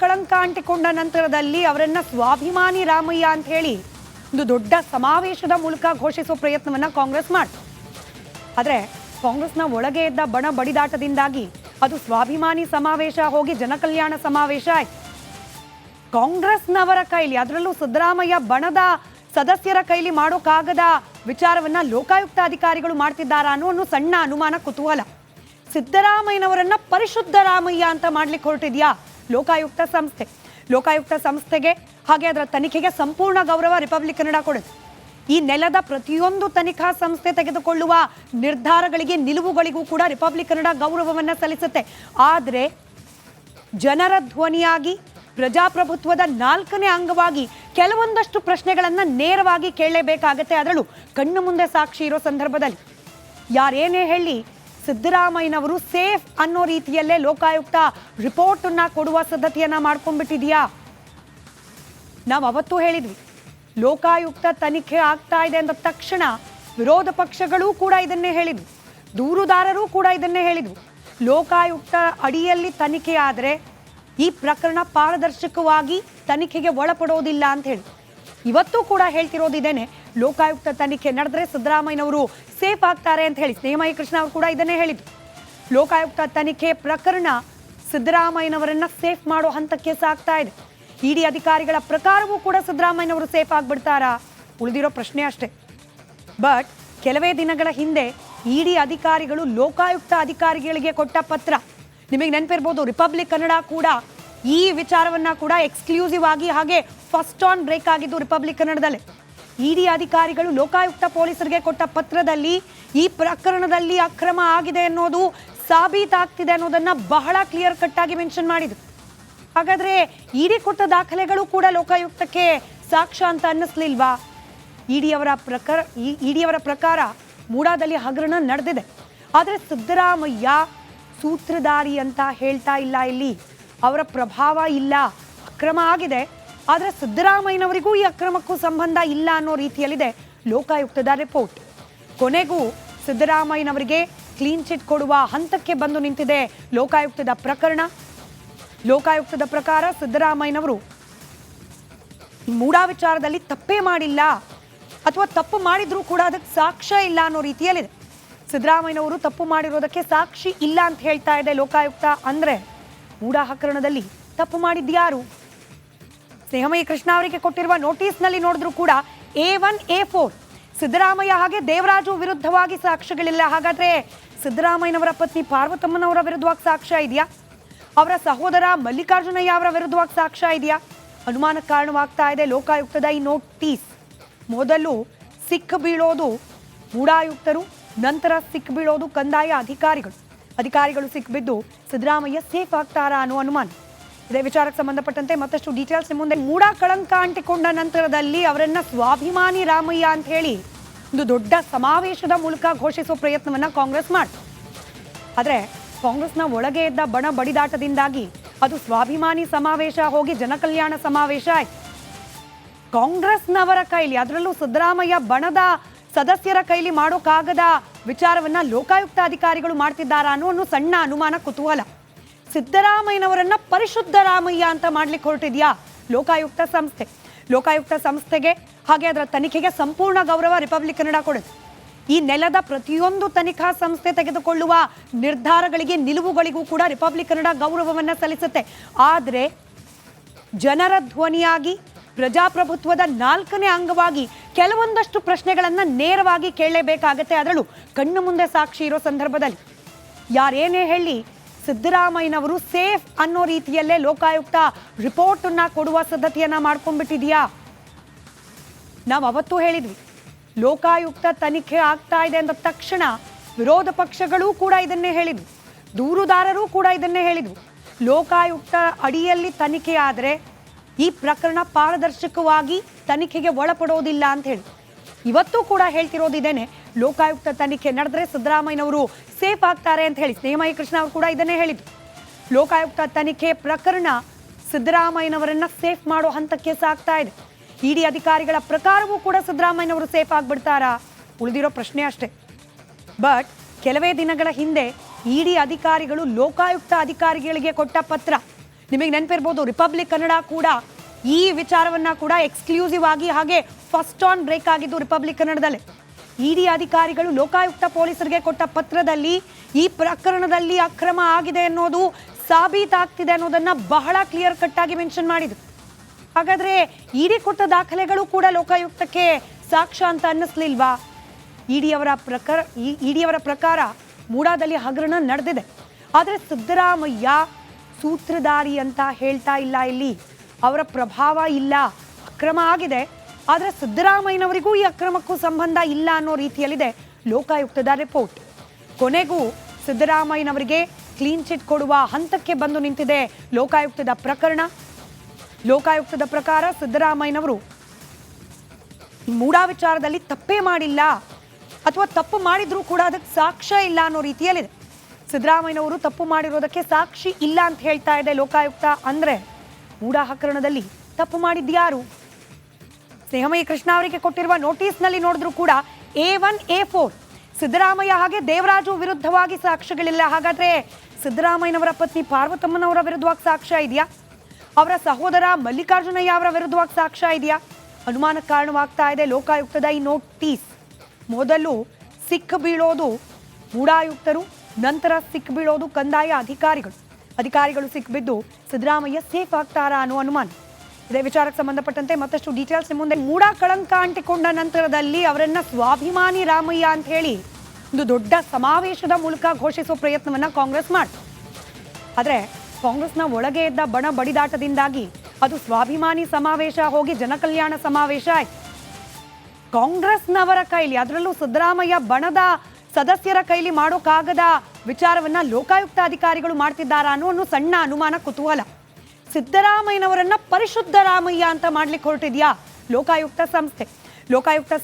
ಕಳಂಕ ಅಂಟಿಕೊಂಡ ನಂತರದಲ್ಲಿ ಅವರನ್ನ ಸ್ವಾಭಿಮಾನಿ ರಾಮಯ್ಯ ಅಂತ ಹೇಳಿ ಒಂದು ದೊಡ್ಡ ಸಮಾವೇಶದ ಮೂಲಕ ಘೋಷಿಸುವ ಪ್ರಯತ್ನವನ್ನ ಕಾಂಗ್ರೆಸ್ ಮಾಡ್ತು. ಆದರೆ ಕಾಂಗ್ರೆಸ್ನ ಒಳಗೆ ಇದ್ದ ಬಣ ಬಡಿದಾಟದಿಂದಾಗಿ ಅದು ಸ್ವಾಭಿಮಾನಿ ಸಮಾವೇಶ ಹೋಗಿ ಜನಕಲ್ಯಾಣ ಸಮಾವೇಶ ಆಯ್ತು. ಕಾಂಗ್ರೆಸ್ನವರ ಕೈಲಿ, ಅದರಲ್ಲೂ ಸಿದ್ದರಾಮಯ್ಯ ಬಣದ ಸದಸ್ಯರ ಕೈಲಿ ಮಾಡೋಕ್ಕಾಗದ ವಿಚಾರವನ್ನ ಲೋಕಾಯುಕ್ತ ಅಧಿಕಾರಿಗಳು ಮಾಡ್ತಿದ್ದಾರಾ ಅನ್ನೋ ಒಂದು ಸಣ್ಣ ಅನುಮಾನ, ಕುತೂಹಲ. ಸಿದ್ದರಾಮಯ್ಯನವರನ್ನ ಪರಿಶುದ್ಧ ರಾಮಯ್ಯ ಅಂತ ಮಾಡ್ಲಿಕ್ಕೆ ಹೊರಟಿದ್ಯಾ ಲೋಕಾಯುಕ್ತ ಸಂಸ್ಥೆ? ಲೋಕಾಯುಕ್ತ ಸಂಸ್ಥೆಗೆ ಹಾಗೆ ಅದರ ತನಿಖೆಗೆ ಸಂಪೂರ್ಣ ಗೌರವ ರಿಪಬ್ಲಿಕ್ ಕನ್ನಡ ಕೊಡುತ್ತೆ. ಈ ನೆಲದ ಪ್ರತಿಯೊಂದು ತನಿಖಾ ಸಂಸ್ಥೆ ತೆಗೆದುಕೊಳ್ಳುವ ನಿರ್ಧಾರಗಳಿಗೆ, ನಿಲುವುಗಳಿಗೂ ಕೂಡ ರಿಪಬ್ಲಿಕ್ ಕನ್ನಡ ಗೌರವವನ್ನ ಸಲ್ಲಿಸುತ್ತೆ. ಆದರೆ ಜನರ ಧ್ವನಿಯಾಗಿ, ಪ್ರಜಾಪ್ರಭುತ್ವದ 4ನೇ ಅಂಗವಾಗಿ ಕೆಲವೊಂದಷ್ಟು ಪ್ರಶ್ನೆಗಳನ್ನ ನೇರವಾಗಿ ಕೇಳಲೇಬೇಕಾಗತ್ತೆ. ಅದರಲ್ಲೂ ಕಣ್ಣು ಮುಂದೆ ಸಾಕ್ಷಿ ಇರೋ ಸಂದರ್ಭದಲ್ಲಿ ಯಾರೇನೇ ಹೇಳಿ ಸಿದ್ದರಾಮಯ್ಯನವರು ಸೇಫ್ ಅನ್ನೋ ರೀತಿಯಲ್ಲೇ ಲೋಕಾಯುಕ್ತ ರಿಪೋರ್ಟ್ ಅನ್ನ ಕೊಡುವ ಸಿದ್ಧತೆಯನ್ನ ಮಾಡ್ಕೊಂಡ್ಬಿಟ್ಟಿದ್ಯಾ? ನಾವು ಅವತ್ತೂ ಹೇಳಿದ್ವಿ, ಲೋಕಾಯುಕ್ತ ತನಿಖೆ ಆಗ್ತಾ ಇದೆ ಅಂದ ತಕ್ಷಣ ವಿರೋಧ ಪಕ್ಷಗಳೂ ಕೂಡ ಇದನ್ನೇ ಹೇಳಿದ್ವು, ದೂರುದಾರರು ಕೂಡ ಇದನ್ನೇ ಹೇಳಿದ್ವು. ಲೋಕಾಯುಕ್ತ ಅಡಿಯಲ್ಲಿ ತನಿಖೆ ಆದರೆ ಈ ಪ್ರಕರಣ ಪಾರದರ್ಶಕವಾಗಿ ತನಿಖೆಗೆ ಒಳಪಡೋದಿಲ್ಲ ಅಂತ ಹೇಳಿ ಇವತ್ತು ಕೂಡ ಹೇಳ್ತಿರೋದಿದ್ದೇನೆ. ಲೋಕಾಯುಕ್ತ ತನಿಖೆ ನಡೆದ್ರೆ ಸಿದ್ದರಾಮಯ್ಯನವರು ಸೇಫ್ ಆಗ್ತಾರೆ ಅಂತ ಹೇಳಿ ಸ್ನೇಹಮಯಿ ಕೃಷ್ಣ ಅವರು ಕೂಡ ಇದನ್ನೇ ಹೇಳಿದ್ರು. ಲೋಕಾಯುಕ್ತ ತನಿಖೆ ಪ್ರಕರಣ ಸಿದ್ದರಾಮಯ್ಯನವರನ್ನ ಸೇಫ್ ಮಾಡೋ ಹಂತಕ್ಕೆ ಸಾಗ್ತಾ ಇದೆ. ಇಡಿ ಅಧಿಕಾರಿಗಳ ಪ್ರಕಾರವೂ ಕೂಡ ಸಿದ್ದರಾಮಯ್ಯನವರು ಸೇಫ್ ಆಗ್ಬಿಡ್ತಾರಾ? ಉಳಿದಿರೋ ಪ್ರಶ್ನೆ ಅಷ್ಟೇ. ಬಟ್ ಕೆಲವೇ ದಿನಗಳ ಹಿಂದೆ ಇಡಿ ಅಧಿಕಾರಿಗಳು ಲೋಕಾಯುಕ್ತ ಅಧಿಕಾರಿಗಳಿಗೆ ಕೊಟ್ಟ ಪತ್ರ ನಿಮಗೆ ನೆನಪಿರ್ಬೋದು. ರಿಪಬ್ಲಿಕ್ ಕನ್ನಡ ಕೂಡ ಈ ವಿಚಾರವನ್ನ ಕೂಡ ಎಕ್ಸ್ಕ್ಲೂಸಿವ್ ಆಗಿ ಹಾಗೆ ಫಸ್ಟ್ ಆನ್ ಬ್ರೇಕ್ ಆಗಿದ್ದು ರಿಪಬ್ಲಿಕ್ ಕನ್ನಡದಲ್ಲೇ. ಇಡಿ ಅಧಿಕಾರಿಗಳು ಲೋಕಾಯುಕ್ತ ಪೊಲೀಸರಿಗೆ ಕೊಟ್ಟ ಪತ್ರದಲ್ಲಿ ಈ ಪ್ರಕರಣದಲ್ಲಿ ಅಕ್ರಮ ಆಗಿದೆ ಅನ್ನೋದು ಸಾಬೀತಾಗ್ತಿದೆ ಅನ್ನೋದನ್ನ ಬಹಳ ಕ್ಲಿಯರ್ ಕಟ್ ಆಗಿ ಮೆನ್ಷನ್ ಮಾಡಿದ್ರು. ಹಾಗಾದ್ರೆ ಇಡಿ ಕೊಟ್ಟ ದಾಖಲೆಗಳು ಕೂಡ ಲೋಕಾಯುಕ್ತಕ್ಕೆ ಸಾಕ್ಷ್ಯ ಅಂತ ಅನ್ನಿಸ್ಲಿಲ್ವಾ? ಇಡಿಯವರ ಪ್ರಕಾರ ಮೂಡಾದಲ್ಲಿ ಹಗರಣ ನಡೆದಿದೆ. ಆದರೆ ಸಿದ್ದರಾಮಯ್ಯ ಸೂತ್ರಧಾರಿ ಅಂತ ಹೇಳ್ತಾ ಇಲ್ಲ. ಇಲ್ಲಿ ಅವರ ಪ್ರಭಾವ ಇಲ್ಲ, ಅಕ್ರಮ ಆಗಿದೆ, ಆದರೆ ಸಿದ್ದರಾಮಯ್ಯನವರಿಗೂ ಈ ಅಕ್ರಮಕ್ಕೂ ಸಂಬಂಧ ಇಲ್ಲ ಅನ್ನೋ ರೀತಿಯಲ್ಲಿದೆ ಲೋಕಾಯುಕ್ತದ ರಿಪೋರ್ಟ್. ಕೊನೆಗೂ ಸಿದ್ದರಾಮಯ್ಯನವರಿಗೆ ಕ್ಲೀನ್ ಚಿಟ್ ಕೊಡುವ ಹಂತಕ್ಕೆ ಬಂದು ನಿಂತಿದೆ ಲೋಕಾಯುಕ್ತದ ಪ್ರಕರಣ. ಲೋಕಾಯುಕ್ತದ ಪ್ರಕಾರ ಸಿದ್ದರಾಮಯ್ಯನವರು ಮೂಡಾ ವಿಚಾರದಲ್ಲಿ ತಪ್ಪೇ ಮಾಡಿಲ್ಲ, ಅಥವಾ ತಪ್ಪು ಮಾಡಿದ್ರೂ ಕೂಡ ಅದಕ್ಕೆ ಸಾಕ್ಷ್ಯ ಇಲ್ಲ ಅನ್ನೋ ರೀತಿಯಲ್ಲಿದೆ. ಸಿದ್ದರಾಮಯ್ಯನವರು ತಪ್ಪು ಮಾಡಿರೋದಕ್ಕೆ ಸಾಕ್ಷಿ ಇಲ್ಲ ಅಂತ ಹೇಳ್ತಾ ಇದೆ ಲೋಕಾಯುಕ್ತ. ಅಂದ್ರೆ ಮೂಡಾ ಹಗರಣದಲ್ಲಿ ತಪ್ಪು ಮಾಡಿದ್ಯಾರು? ಸ್ನೇಹಮಯಿ ಕೃಷ್ಣ ಅವರಿಗೆ ಕೊಟ್ಟಿರುವ ನೋಟಿಸ್ನಲ್ಲಿ ನೋಡಿದ್ರು ಕೂಡ A1 A4 ಸಿದ್ದರಾಮಯ್ಯ ಹಾಗೆ ದೇವರಾಜು ವಿರುದ್ಧವಾಗಿ ಸಾಕ್ಷ್ಯಗಳಿಲ್ಲ. ಹಾಗಾದ್ರೆ ಸಿದ್ದರಾಮಯ್ಯನವರ ಪತ್ನಿ ಪಾರ್ವತಮ್ಮನವರ ವಿರುದ್ಧವಾಗಿ ಸಾಕ್ಷ್ಯ ಇದೆಯಾ? ಅವರ ಸಹೋದರ ಮಲ್ಲಿಕಾರ್ಜುನಯ್ಯ ಅವರ ವಿರುದ್ಧವಾಗಿ ಸಾಕ್ಷ್ಯ ಇದೆಯಾ? ಅನುಮಾನಕ್ಕೆ ಕಾರಣವಾಗ್ತಾ ಇದೆ ಲೋಕಾಯುಕ್ತದ ಈ ನೋಟಿಸ್. ಮೊದಲು ಸಿಕ್ಕ ಬೀಳೋದು ಮೂಡಾಯುಕ್ತರು, ನಂತರ ಸಿಕ್ಕ ಬೀಳೋದು ಕಂದಾಯ ಅಧಿಕಾರಿಗಳು ಸಿಕ್ಬಿದ್ದು ಸಿದ್ದರಾಮಯ್ಯ ಸೇಫ್ ಆಗ್ತಾರಾ ಅನ್ನೋ ಅನುಮಾನ. ಇದೇ ವಿಚಾರಕ್ಕೆ ಸಂಬಂಧಪಟ್ಟಂತೆ ಮತ್ತಷ್ಟು ಡೀಟೇಲ್ಸ್ ಮುಂದೆ. ಮೂಡಾ ಕಳಂಕ ಅಂಟಿಕೊಂಡ ನಂತರದಲ್ಲಿ ಅವರನ್ನ ಸ್ವಾಭಿಮಾನಿ ರಾಮಯ್ಯ ಅಂತ ಹೇಳಿ ಒಂದು ದೊಡ್ಡ ಸಮಾವೇಶದ ಮೂಲಕ ಘೋಷಿಸುವ ಪ್ರಯತ್ನವನ್ನ ಕಾಂಗ್ರೆಸ್ ಮಾಡ್ತು. ಆದರೆ ಕಾಂಗ್ರೆಸ್ನ ಒಳಗೆ ಇದ್ದ ಬಣ ಬಡಿದಾಟದಿಂದಾಗಿ ಅದು ಸ್ವಾಭಿಮಾನಿ ಸಮಾವೇಶ ಹೋಗಿ ಜನಕಲ್ಯಾಣ ಸಮಾವೇಶ ಆಯ್ತು. ಕಾಂಗ್ರೆಸ್ನವರ ಕೈಲಿ, ಅದರಲ್ಲೂ ಸಿದ್ದರಾಮಯ್ಯ ಬಣದ ಸದಸ್ಯರ ಕೈಲಿ ಮಾಡೋಕ್ಕಾಗದ ವಿಚಾರವನ್ನ ಲೋಕಾಯುಕ್ತ ಅಧಿಕಾರಿಗಳು ಮಾಡ್ತಿದ್ದಾರಾ ಅನ್ನೋ ಒಂದು ಸಣ್ಣ ಅನುಮಾನ, ಕುತೂಹಲ. ಸಿದ್ದರಾಮಯ್ಯನವರನ್ನ ಪರಿಶುದ್ಧ ರಾಮಯ್ಯ ಅಂತ ಮಾಡ್ಲಿಕ್ಕೆ ಹೊರಟಿದ್ಯಾ ಲೋಕಾಯುಕ್ತ ಸಂಸ್ಥೆ? ಲೋಕಾಯುಕ್ತ ಸಂಸ್ಥೆಗೆ ಹಾಗೆ ಅದರ ತನಿಖೆಗೆ ಸಂಪೂರ್ಣ ಗೌರವ ರಿಪಬ್ಲಿಕ್ ಕನ್ನಡ ಕೊಡುತ್ತೆ. ಈ ನೆಲದ ಪ್ರತಿಯೊಂದು ತನಿಖಾ ಸಂಸ್ಥೆ ತೆಗೆದುಕೊಳ್ಳುವ ನಿರ್ಧಾರಗಳಿಗೆ, ನಿಲುವುಗಳಿಗೂ ಕೂಡ ರಿಪಬ್ಲಿಕ್ ಕನ್ನಡ ಗೌರವವನ್ನ ಸಲ್ಲಿಸುತ್ತೆ. ಆದರೆ ಜನರ ಧ್ವನಿಯಾಗಿ, ಪ್ರಜಾಪ್ರಭುತ್ವದ 4ನೇ ಅಂಗವಾಗಿ ಕೆಲವೊಂದಷ್ಟು ಪ್ರಶ್ನೆಗಳನ್ನ ನೇರವಾಗಿ ಕೇಳಲೇಬೇಕಾಗತ್ತೆ. ಅದರಲ್ಲೂ ಕಣ್ಣು ಮುಂದೆ ಸಾಕ್ಷಿ ಇರೋ ಸಂದರ್ಭದಲ್ಲಿ ಯಾರೇನೇ ಹೇಳಿ ಸಿದ್ದರಾಮಯ್ಯನವರು ಸೇಫ್ ಅನ್ನೋ ರೀತಿಯಲ್ಲೇ ಲೋಕಾಯುಕ್ತ ರಿಪೋರ್ಟ್ ಅನ್ನ ಕೊಡುವ ಸಿದ್ಧತೆಯನ್ನ ಮಾಡ್ಕೊಂಡ್ಬಿಟ್ಟಿದ್ಯಾ? ನಾವು ಅವತ್ತೂ ಹೇಳಿದ್ವಿ, ಲೋಕಾಯುಕ್ತ ತನಿಖೆ ಆಗ್ತಾ ಇದೆ ಅಂದ ತಕ್ಷಣ ವಿರೋಧ ಪಕ್ಷಗಳೂ ಕೂಡ ಇದನ್ನೇ ಹೇಳಿದ್ವು, ದೂರುದಾರರು ಕೂಡ ಇದನ್ನೇ ಹೇಳಿದ್ವು. ಲೋಕಾಯುಕ್ತ ಅಡಿಯಲ್ಲಿ ತನಿಖೆ ಆದರೆ ಈ ಪ್ರಕರಣ ಪಾರದರ್ಶಕವಾಗಿ ತನಿಖೆಗೆ ಒಳಪಡೋದಿಲ್ಲ ಅಂತ ಹೇಳಿ ಇವತ್ತು ಕೂಡ ಹೇಳ್ತಿರೋದಿದ್ದೇನೆ. ಲೋಕಾಯುಕ್ತ ತನಿಖೆ ನಡೆದ್ರೆ ಸಿದ್ದರಾಮಯ್ಯನವರು ಸೇಫ್ ಆಗ್ತಾರೆ ಅಂತ ಹೇಳಿ ಸ್ನೇಹಮಯಿ ಕೃಷ್ಣ ಅವರು ಕೂಡ ಇದನ್ನೇ ಹೇಳಿದ್ರು. ಲೋಕಾಯುಕ್ತ ತನಿಖೆ ಪ್ರಕರಣ ಸಿದ್ದರಾಮಯ್ಯನವರನ್ನ ಸೇಫ್ ಮಾಡೋ ಹಂತಕ್ಕೆ ಸಾಗ್ತಾ ಇದೆ. ಇಡಿ ಅಧಿಕಾರಿಗಳ ಪ್ರಕಾರವೂ ಕೂಡ ಸಿದ್ದರಾಮಯ್ಯನವರು ಸೇಫ್ ಆಗ್ಬಿಡ್ತಾರಾ? ಉಳಿದಿರೋ ಪ್ರಶ್ನೆ ಅಷ್ಟೇ. ಬಟ್ ಕೆಲವೇ ದಿನಗಳ ಹಿಂದೆ ಇಡಿ ಅಧಿಕಾರಿಗಳು ಲೋಕಾಯುಕ್ತ ಅಧಿಕಾರಿಗಳಿಗೆ ಕೊಟ್ಟ ಪತ್ರ ನಿಮಗೆ ನೆನಪಿರ್ಬೋದು, ರಿಪಬ್ಲಿಕ್ ಕನ್ನಡ ಕೂಡ ಈ ವಿಚಾರವನ್ನ ಕೂಡ ಎಕ್ಸ್ಕ್ಲೂಸಿವ್ ಆಗಿ ಹಾಗೆ ಫಸ್ಟ್ ಆನ್ ಬ್ರೇಕ್ ಆಗಿದ್ದು ರಿಪಬ್ಲಿಕ್ ಕನ್ನಡದಲ್ಲೇ. ಇಡಿ ಅಧಿಕಾರಿಗಳು ಲೋಕಾಯುಕ್ತ ಪೊಲೀಸರಿಗೆ ಕೊಟ್ಟ ಪತ್ರದಲ್ಲಿ ಈ ಪ್ರಕರಣದಲ್ಲಿ ಅಕ್ರಮ ಆಗಿದೆ ಅನ್ನೋದು ಸಾಬೀತಾಗ್ತಿದೆ ಅನ್ನೋದನ್ನ ಬಹಳ ಕ್ಲಿಯರ್ ಕಟ್ ಆಗಿ ಮೆನ್ಷನ್ ಮಾಡಿದ್ರು. ಹಾಗಾದ್ರೆ ಇಡಿ ಕೊಟ್ಟ ದಾಖಲೆಗಳು ಕೂಡ ಲೋಕಾಯುಕ್ತಕ್ಕೆ ಸಾಕ್ಷ್ಯ ಅಂತ ಅನ್ನಿಸ್ಲಿಲ್ವಾ? ಇಡಿಯವರ ಪ್ರಕಾರ ಮೂಡಾದಲ್ಲಿ ಹಗರಣ ನಡೆದಿದೆ, ಆದರೆ ಸಿದ್ದರಾಮಯ್ಯ ಸೂತ್ರಧಾರಿ ಅಂತ ಹೇಳ್ತಾ ಇಲ್ಲ. ಇಲ್ಲಿ ಅವರ ಪ್ರಭಾವ ಇಲ್ಲ, ಅಕ್ರಮ ಆಗಿದೆ, ಆದರೆ ಸಿದ್ದರಾಮಯ್ಯನವರಿಗೂ ಈ ಅಕ್ರಮಕ್ಕೂ ಸಂಬಂಧ ಇಲ್ಲ ಅನ್ನೋ ರೀತಿಯಲ್ಲಿದೆ ಲೋಕಾಯುಕ್ತದ ರಿಪೋರ್ಟ್. ಕೊನೆಗೂ ಸಿದ್ದರಾಮಯ್ಯನವರಿಗೆ ಕ್ಲೀನ್ ಚಿಟ್ ಕೊಡುವ ಹಂತಕ್ಕೆ ಬಂದು ನಿಂತಿದೆ ಲೋಕಾಯುಕ್ತದ ಪ್ರಕರಣ. ಲೋಕಾಯುಕ್ತದ ಪ್ರಕಾರ ಸಿದ್ದರಾಮಯ್ಯನವರು ಮೂಡಾ ವಿಚಾರದಲ್ಲಿ ತಪ್ಪೇ ಮಾಡಿಲ್ಲ, ಅಥವಾ ತಪ್ಪು ಮಾಡಿದ್ರೂ ಕೂಡ ಅದಕ್ಕೆ ಸಾಕ್ಷ್ಯ ಇಲ್ಲ ಅನ್ನೋ ರೀತಿಯಲ್ಲಿದೆ. ಸಿದ್ದರಾಮಯ್ಯನವರು ತಪ್ಪು ಮಾಡಿರೋದಕ್ಕೆ ಸಾಕ್ಷಿ ಇಲ್ಲ ಅಂತ ಹೇಳ್ತಾ ಇದೆ ಲೋಕಾಯುಕ್ತ. ಅಂದ್ರೆ ಮೂಡಾ ಹಗರಣದಲ್ಲಿ ತಪ್ಪು ಮಾಡಿದ್ಯಾರು? ಸ್ನೇಹಮಯಿ ಕೃಷ್ಣ ಅವರಿಗೆ ಕೊಟ್ಟಿರುವ ನೋಟಿಸ್ನಲ್ಲಿ ನೋಡಿದ್ರು ಕೂಡ A1 A4 ಸಿದ್ದರಾಮಯ್ಯ ಹಾಗೆ ದೇವರಾಜು ವಿರುದ್ಧವಾಗಿ ಸಾಕ್ಷ್ಯಗಳಿಲ್ಲ. ಹಾಗಾದ್ರೆ ಸಿದ್ದರಾಮಯ್ಯನವರ ಪತ್ನಿ ಪಾರ್ವತಮ್ಮನವರ ವಿರುದ್ಧವಾಗಿ ಸಾಕ್ಷ್ಯ ಇದೆಯಾ? ಅವರ ಸಹೋದರ ಮಲ್ಲಿಕಾರ್ಜುನಯ್ಯ ಅವರ ವಿರುದ್ಧವಾಗಿ ಸಾಕ್ಷ್ಯ ಇದೆಯಾ? ಅನುಮಾನಕ್ಕೆ ಕಾರಣವಾಗ್ತಾ ಇದೆ ಲೋಕಾಯುಕ್ತದ ಈ ನೋಟಿಸ್. ಮೊದಲು ಸಿಕ್ ಬೀಳೋದು ಮೂಡಾಯುಕ್ತರು, ನಂತರ ಸಿಕ್ ಬೀಳೋದು ಕಂದಾಯ ಅಧಿಕಾರಿಗಳು ಸಿಕ್ಬಿದ್ದು ಸಿದ್ದರಾಮಯ್ಯ ಸೇಫ್ ಆಗ್ತಾರಾ ಅನ್ನೋ ಅನುಮಾನ. ಇದೇ ವಿಚಾರಕ್ಕೆ ಸಂಬಂಧಪಟ್ಟಂತೆ ಮತ್ತಷ್ಟು ಡೀಟೇಲ್ಸ್ ಮುಂದೆ. ಮೂಡಾ ಕಳಂಕ ಅಂಟಿಕೊಂಡ ನಂತರದಲ್ಲಿ ಅವರನ್ನ ಸ್ವಾಭಿಮಾನಿ ರಾಮಯ್ಯ ಅಂತ ಹೇಳಿ ಒಂದು ದೊಡ್ಡ ಸಮಾವೇಶದ ಮೂಲಕ ಘೋಷಿಸುವ ಪ್ರಯತ್ನವನ್ನ ಕಾಂಗ್ರೆಸ್ ಮಾಡಿತು. ಆದ್ರೆ ಕಾಂಗ್ರೆಸ್ನ ಒಳಗೆ ಇದ್ದ ಬಣ ಬಡಿದಾಟದಿಂದಾಗಿ ಅದು ಸ್ವಾಭಿಮಾನಿ ಸಮಾವೇಶ ಹೋಗಿ ಜನಕಲ್ಯಾಣ ಸಮಾವೇಶ ಆಯ್ತು. ಕಾಂಗ್ರೆಸ್ನವರ ಕೈಲಿ, ಅದರಲ್ಲೂ ಸಿದ್ದರಾಮಯ್ಯ ಬಣದ ಸದಸ್ಯರ ಕೈಲಿ ಮಾಡೋಕ್ಕಾಗದ ವಿಚಾರವನ್ನ ಲೋಕಾಯುಕ್ತ ಅಧಿಕಾರಿಗಳು ಮಾಡ್ತಿದ್ದಾರಾ ಅನ್ನೋ ಒಂದು ಸಣ್ಣ ಅನುಮಾನ, ಕುತೂಹಲ. ಸಿದ್ದರಾಮಯ್ಯನವರನ್ನ ಪರಿಶುದ್ಧ ರಾಮಯ್ಯ ಅಂತ ಮಾಡ್ಲಿಕ್ಕೆ ಹೊರಟಿದ್ಯಾ ಲೋಕಾಯುಕ್ತ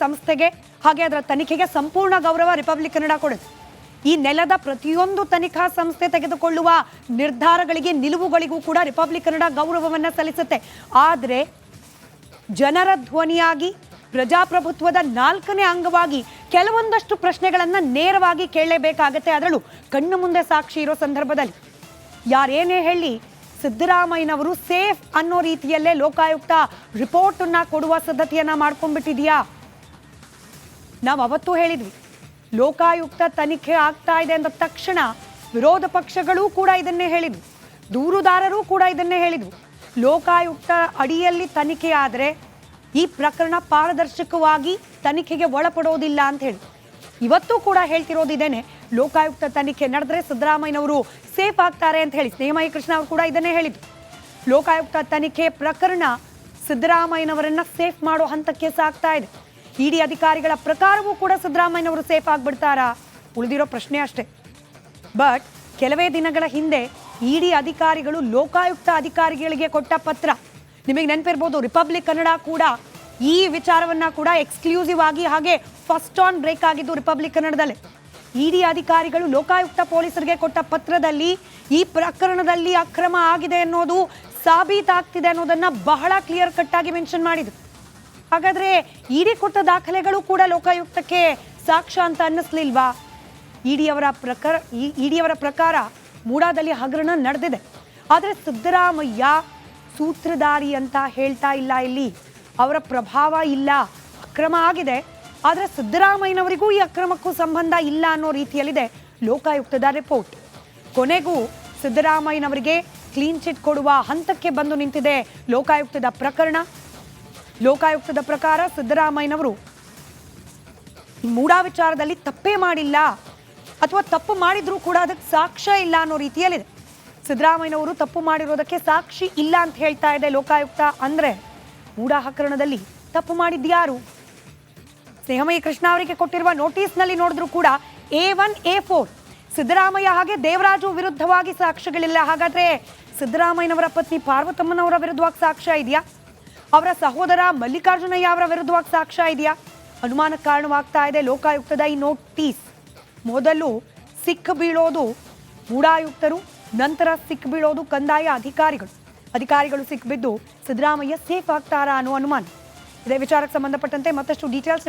ಸಂಸ್ಥೆಗೆ ಹಾಗೆ ಅದರ ತನಿಖೆಗೆ ಸಂಪೂರ್ಣ ಗೌರವ ರಿಪಬ್ಲಿಕ್ ಕನ್ನಡ ಕೊಡುತ್ತೆ. ಈ ನೆಲದ ಪ್ರತಿಯೊಂದು ತನಿಖಾ ಸಂಸ್ಥೆ ತೆಗೆದುಕೊಳ್ಳುವ ನಿರ್ಧಾರಗಳಿಗೆ, ನಿಲುವುಗಳಿಗೂ ಕೂಡ ರಿಪಬ್ಲಿಕ್ ಕನ್ನಡ ಗೌರವವನ್ನ ಸಲ್ಲಿಸುತ್ತೆ. ಆದ್ರೆ ಜನರ ಧ್ವನಿಯಾಗಿ ಪ್ರಜಾಪ್ರಭುತ್ವದ 4ನೇ ಅಂಗವಾಗಿ ಕೆಲವೊಂದಷ್ಟು ಪ್ರಶ್ನೆಗಳನ್ನ ನೇರವಾಗಿ ಕೇಳಲೇಬೇಕಾಗತ್ತೆ. ಅದರಲ್ಲೂ ಕಣ್ಣು ಮುಂದೆ ಸಾಕ್ಷಿ ಇರೋ ಸಂದರ್ಭದಲ್ಲಿ ಯಾರೇನೇ ಹೇಳಿ ಸಿದ್ದರಾಮಯ್ಯನವರು ಸೇಫ್ ಅನ್ನೋ ರೀತಿಯಲ್ಲೇ ಲೋಕಾಯುಕ್ತ ರಿಪೋರ್ಟ್ ಅನ್ನ ಕೊಡುವ ಸಿದ್ಧತೆಯನ್ನ ಮಾಡ್ಕೊಂಡ್ಬಿಟ್ಟಿದ್ಯಾ? ನಾವು ಅವತ್ತೂ ಹೇಳಿದ್ವಿ, ಲೋಕಾಯುಕ್ತ ತನಿಖೆ ಆಗ್ತಾ ಇದೆ ಅಂದ ತಕ್ಷಣ ವಿರೋಧ ಪಕ್ಷಗಳೂ ಕೂಡ ಇದನ್ನೇ ಹೇಳಿದ್ವು, ದೂರುದಾರರು ಕೂಡ ಇದನ್ನೇ ಹೇಳಿದ್ವು. ಲೋಕಾಯುಕ್ತ ಅಡಿಯಲ್ಲಿ ತನಿಖೆ ಆದರೆ ಈ ಪ್ರಕರಣ ಪಾರದರ್ಶಕವಾಗಿ ತನಿಖೆಗೆ ಒಳಪಡೋದಿಲ್ಲ ಅಂತ ಹೇಳಿ ಇವತ್ತು ಕೂಡ ಹೇಳ್ತಿರೋದಿದ್ದೇನೆ. ಲೋಕಾಯುಕ್ತ ತನಿಖೆ ನಡೆದ್ರೆ ಸಿದ್ದರಾಮಯ್ಯನವರು ಸೇಫ್ ಆಗ್ತಾರೆ ಅಂತ ಹೇಳಿ ಸ್ನೇಹಮಯಿ ಕೃಷ್ಣ ಅವರು ಕೂಡ ಇದನ್ನೇ ಹೇಳಿದ್ರು. ಲೋಕಾಯುಕ್ತ ತನಿಖೆ ಪ್ರಕರಣ ಸಿದ್ದರಾಮಯ್ಯನವರನ್ನ ಸೇಫ್ ಮಾಡೋ ಹಂತಕ್ಕೆ ಸಾಗ್ತಾ ಇದೆ. ಇಡಿ ಅಧಿಕಾರಿಗಳ ಪ್ರಕಾರವೂ ಕೂಡ ಸಿದ್ದರಾಮಯ್ಯನವರು ಸೇಫ್ ಆಗ್ಬಿಡ್ತಾರಾ? ಉಳಿದಿರೋ ಪ್ರಶ್ನೆ ಅಷ್ಟೇ. ಬಟ್ ಕೆಲವೇ ದಿನಗಳ ಹಿಂದೆ ಇಡಿ ಅಧಿಕಾರಿಗಳು ಲೋಕಾಯುಕ್ತ ಅಧಿಕಾರಿಗಳಿಗೆ ಕೊಟ್ಟ ಪತ್ರ ನಿಮಗೆ ನೆನಪಿರ್ಬೋದು, ರಿಪಬ್ಲಿಕ್ ಕನ್ನಡ ಕೂಡ ಈ ವಿಚಾರವನ್ನ ಕೂಡ ಎಕ್ಸ್ಕ್ಲೂಸಿವ್ ಆಗಿ ಹಾಗೆ ಫಸ್ಟ್ ಆನ್ ಬ್ರೇಕ್ ಆಗಿದ್ದು ರಿಪಬ್ಲಿಕ್ ಕನ್ನಡದಲ್ಲೇ. ಇಡಿ ಅಧಿಕಾರಿಗಳು ಲೋಕಾಯುಕ್ತ ಪೊಲೀಸರಿಗೆ ಕೊಟ್ಟ ಪತ್ರದಲ್ಲಿ ಈ ಪ್ರಕರಣದಲ್ಲಿ ಅಕ್ರಮ ಆಗಿದೆ ಅನ್ನೋದು ಸಾಬೀತಾಗ್ತಿದೆ ಅನ್ನೋದನ್ನ ಬಹಳ ಕ್ಲಿಯರ್ ಕಟ್ ಆಗಿ ಮೆನ್ಷನ್ ಮಾಡಿದ್ರು. ಹಾಗಾದ್ರೆ ಇಡಿ ಕೊಟ್ಟ ದಾಖಲೆಗಳು ಕೂಡ ಲೋಕಾಯುಕ್ತಕ್ಕೆ ಸಾಕ್ಷ್ಯ ಅಂತ ಅನ್ನಿಸ್ಲಿಲ್ವಾ? ಇಡಿಯವರ ಪ್ರಕಾರ ಮೂಡಾದಲ್ಲಿ ಹಗರಣ ನಡೆದಿದೆ, ಆದರೆ ಸಿದ್ದರಾಮಯ್ಯ ಸೂತ್ರಧಾರಿ ಅಂತ ಹೇಳ್ತಾ ಇಲ್ಲ. ಇಲ್ಲಿ ಅವರ ಪ್ರಭಾವ ಇಲ್ಲ, ಅಕ್ರಮ ಆಗಿದೆ, ಆದರೆ ಸಿದ್ದರಾಮಯ್ಯನವರಿಗೂ ಈ ಅಕ್ರಮಕ್ಕೂ ಸಂಬಂಧ ಇಲ್ಲ ಅನ್ನೋ ರೀತಿಯಲ್ಲಿದೆ ಲೋಕಾಯುಕ್ತದ ರಿಪೋರ್ಟ್. ಕೊನೆಗೂ ಸಿದ್ದರಾಮಯ್ಯನವರಿಗೆ ಕ್ಲೀನ್ ಚಿಟ್ ಕೊಡುವ ಹಂತಕ್ಕೆ ಬಂದು ನಿಂತಿದೆ ಲೋಕಾಯುಕ್ತದ ಪ್ರಕರಣ. ಲೋಕಾಯುಕ್ತದ ಪ್ರಕಾರ ಸಿದ್ದರಾಮಯ್ಯನವರು ಮೂಡಾ ವಿಚಾರದಲ್ಲಿ ತಪ್ಪೇ ಮಾಡಿಲ್ಲ, ಅಥವಾ ತಪ್ಪು ಮಾಡಿದ್ರೂ ಕೂಡ ಅದಕ್ಕೆ ಸಾಕ್ಷ್ಯ ಇಲ್ಲ ಅನ್ನೋ ರೀತಿಯಲ್ಲಿದೆ. ಸಿದ್ದರಾಮಯ್ಯನವರು ತಪ್ಪು ಮಾಡಿರೋದಕ್ಕೆ ಸಾಕ್ಷಿ ಇಲ್ಲ ಅಂತ ಹೇಳ್ತಾ ಇದೆ ಲೋಕಾಯುಕ್ತ. ಅಂದ್ರೆ ಮೂಡಾ ಹಗರಣದಲ್ಲಿ ತಪ್ಪು ಮಾಡಿದ್ಯಾರು? ಸ್ನೇಹಮಯಿ ಕೃಷ್ಣ ಅವರಿಗೆ ಕೊಟ್ಟಿರುವ ನೋಟಿಸ್ನಲ್ಲಿ ನೋಡಿದ್ರು ಕೂಡ A1 A4 ಸಿದ್ದರಾಮಯ್ಯ ಹಾಗೆ ದೇವರಾಜು ವಿರುದ್ಧವಾಗಿ ಸಾಕ್ಷ್ಯಗಳಿಲ್ಲ. ಹಾಗಾದ್ರೆ ಸಿದ್ದರಾಮಯ್ಯನವರ ಪತ್ನಿ ಪಾರ್ವತಮ್ಮನವರ ವಿರುದ್ಧವಾಗಿ ಸಾಕ್ಷ್ಯ ಇದೆಯಾ? ಅವರ ಸಹೋದರ ಮಲ್ಲಿಕಾರ್ಜುನಯ್ಯ ಅವರ ವಿರುದ್ಧವಾಗಿ ಸಾಕ್ಷ್ಯ ಇದೆಯಾ? ಅನುಮಾನಕ್ಕೆ ಕಾರಣವಾಗ್ತಾ ಇದೆ ಲೋಕಾಯುಕ್ತದ ಈ ನೋಟಿಸ್. ಮೊದಲು ಸಿಕ್ ಬೀಳೋದು ಮೂಡಾಯುಕ್ತರು, ನಂತರ ಸಿಕ್ ಬೀಳೋದು ಕಂದಾಯ ಅಧಿಕಾರಿಗಳು ಸಿಕ್ಬಿದ್ದು ಸಿದ್ದರಾಮಯ್ಯ ಸೇಫ್ ಆಗ್ತಾರಾ ಅನ್ನೋ ಅನುಮಾನ. ಇದೇ ವಿಚಾರಕ್ಕೆ ಸಂಬಂಧಪಟ್ಟಂತೆ ಮತ್ತಷ್ಟು ಡೀಟೇಲ್ಸ್